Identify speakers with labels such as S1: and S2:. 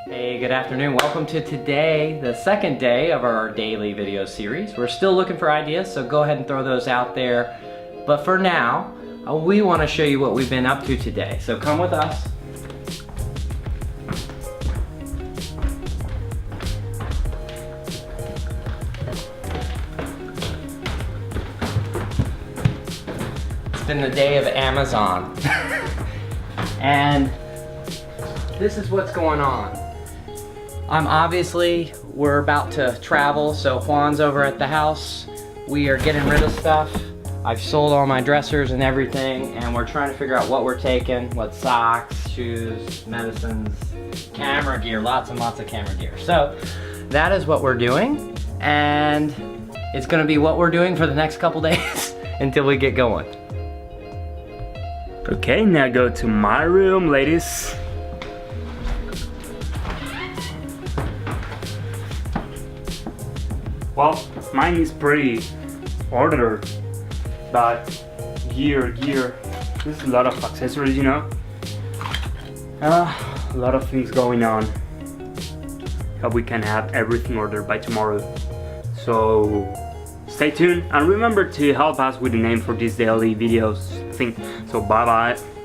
S1: Hey, good afternoon. Welcome to today, the second day of our daily video series. We're still looking for ideas, so go ahead and throw those out there. But for now, we want to show you what we've been up to today. So come with us. It's been the day of Amazon. And this is what's going on. We're about to travel, so Juan's over at the house. We are getting rid of stuff. I've sold all my dressers and everything, and we're trying to figure out what we're taking, what socks, shoes, medicines, camera gear, lots and lots of camera gear. So that is what we're doing, and it's gonna be what we're doing for the next couple days until we get going.
S2: Okay, now go to my room, ladies. Well, mine is pretty ordered, but gear, there's a lot of accessories, you know? A lot of things going on. Hope we can have everything ordered by tomorrow. So stay tuned and remember to help us with the name for this daily videos thing. So bye bye.